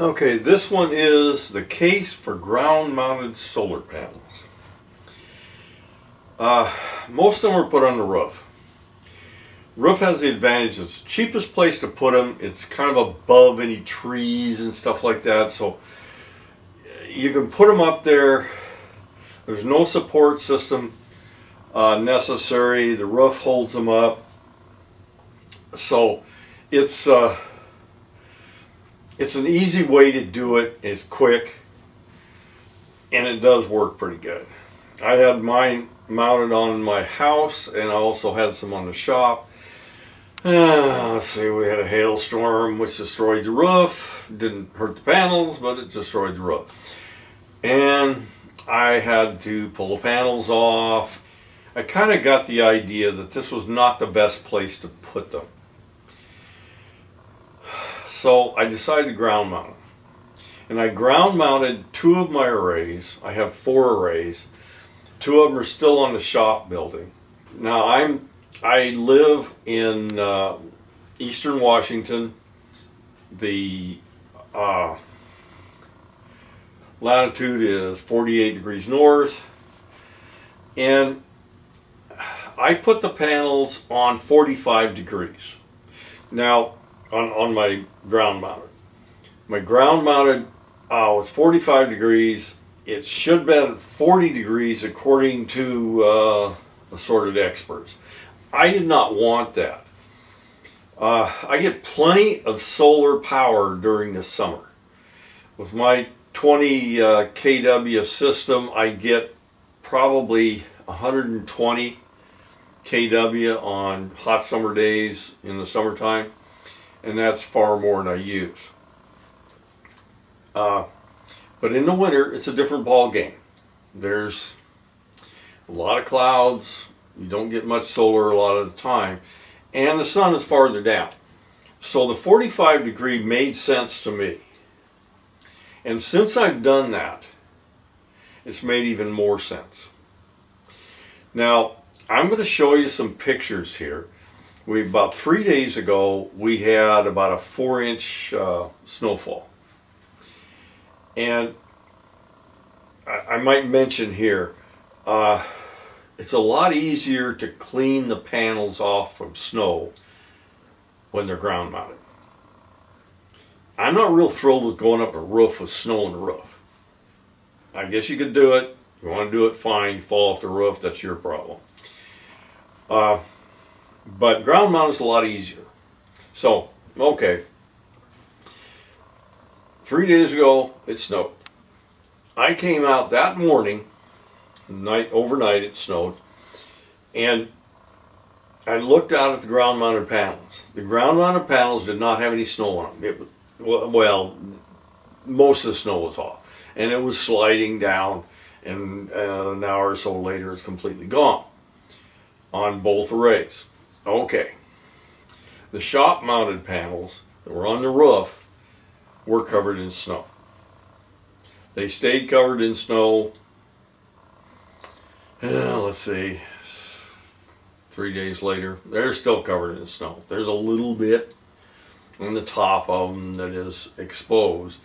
Okay, this one is the case for ground-mounted solar panels. Most of them are put on the roof. Roof has the advantage, it's the cheapest place to put them. It's kind of above any trees and stuff like that, so you can put them up there. There's no support system necessary. The roof holds them up. So it's an easy way to do it. It's quick, and it does work pretty good. I had mine mounted on my house, and I also had some on the shop. Let's see, we had a hailstorm which destroyed the roof. Didn't hurt the panels, but it destroyed the roof. And I had to pull the panels off. I kind of got the idea that this was not the best place to put them. So I decided to ground mount them. And I ground mounted 2 of my arrays. I have 4 arrays. 2 of them are still on the shop building. Now I live in eastern Washington. The latitude is 48 degrees north, and I put the panels on 45 degrees. Now on my ground mounted. My ground mounted was 45 degrees. It should have been 40 degrees according to assorted experts. I did not want that. I get plenty of solar power during the summer. With my 20 kW system, I get probably 120 kW on hot summer days in the summertime, and that's far more than I use. But in the winter, it's a different ball game. There's a lot of clouds. You don't get much solar a lot of the time, and the sun is farther down. So the 45 degree made sense to me. And since I've done that, it's made even more sense. Now, I'm going to show you some pictures here. About 3 days ago, we had about a 4-inch snowfall. And I might mention here, it's a lot easier to clean the panels off from snow when they're ground mounted. I'm not real thrilled with going up a roof with snow on the roof. I guess you could do it. If you want to do it, fine. You fall off the roof, that's your problem. But ground mount is a lot easier. So, okay. 3 days ago, it snowed. I came out that morning, overnight it snowed, and I looked out at the ground mounted panels. The ground mounted panels did not have any snow on them. Well, most of the snow was off, and it was sliding down, and an hour or so later it's completely gone on both arrays. Okay, the shop mounted panels that were on the roof were covered in snow. They stayed covered in snow, let's see, 3 days later, they're still covered in snow. There's a little bit on the top of them that is exposed,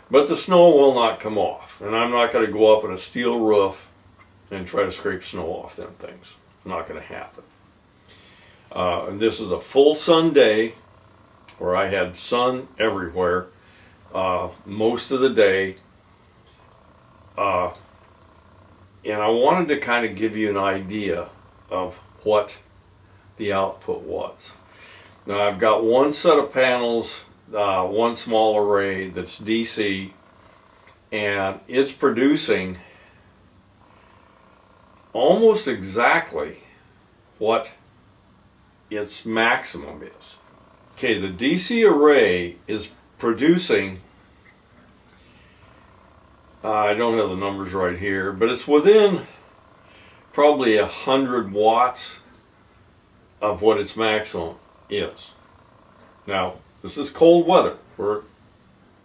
but the snow will not come off. And I'm not going to go up on a steel roof and try to scrape snow off them things. Not going to happen. And this is a full sun day where I had sun everywhere most of the day. And I wanted to kind of give you an idea of what the output was. Now I've got one set of panels, one small array that's DC, and it's producing almost exactly what its maximum is. Okay, the DC array is producing, I don't have the numbers right here, but it's within probably 100 watts of what its maximum is. Now, this is cold weather. We're at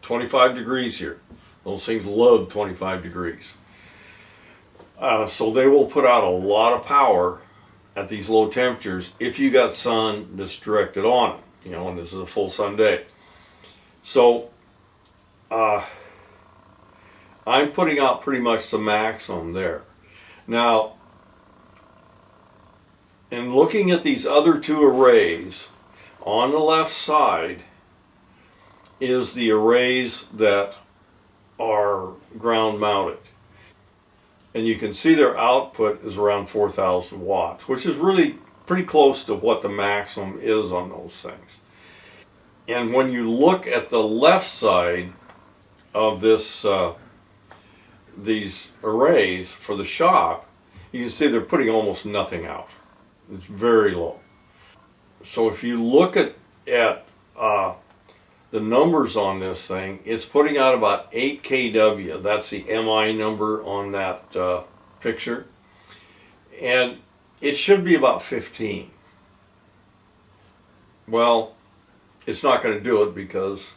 25 degrees here. Those things love 25 degrees. So they will put out a lot of power at these low temperatures if you got sun that's directed on them, and this is a full sun day. So uh, I'm putting out pretty much the maximum there. Now, in looking at these other two arrays, on the left side is the arrays that are ground mounted. And you can see their output is around 4,000 watts, which is really pretty close to what the maximum is on those things. And when you look at the left side of this, these arrays for the shop, you can see they're putting almost nothing out. It's very low. So if you look at the numbers on this thing, it's putting out about 8 kW. That's the MI number on that picture. And it should be about 15. Well, it's not going to do it because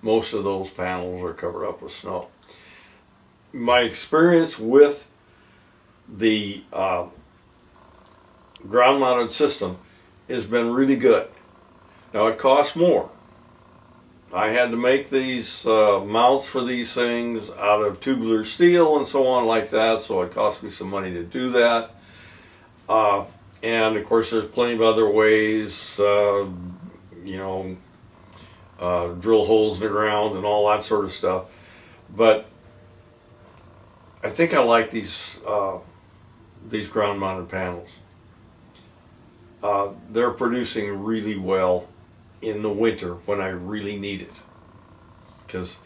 most of those panels are covered up with snow. My experience with the ground mounted system has been really good. Now it costs more. I had to make these mounts for these things out of tubular steel and so on like that, so it cost me some money to do that. And of course there's plenty of other ways, drill holes in the ground and all that sort of stuff. But I think I like these ground mounted panels. They're producing really well in the winter when I really need it, because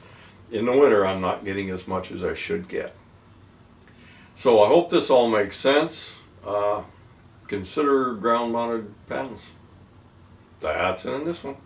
in the winter I'm not getting as much as I should get. So I hope this all makes sense. Consider ground mounted panels. That's it in this one.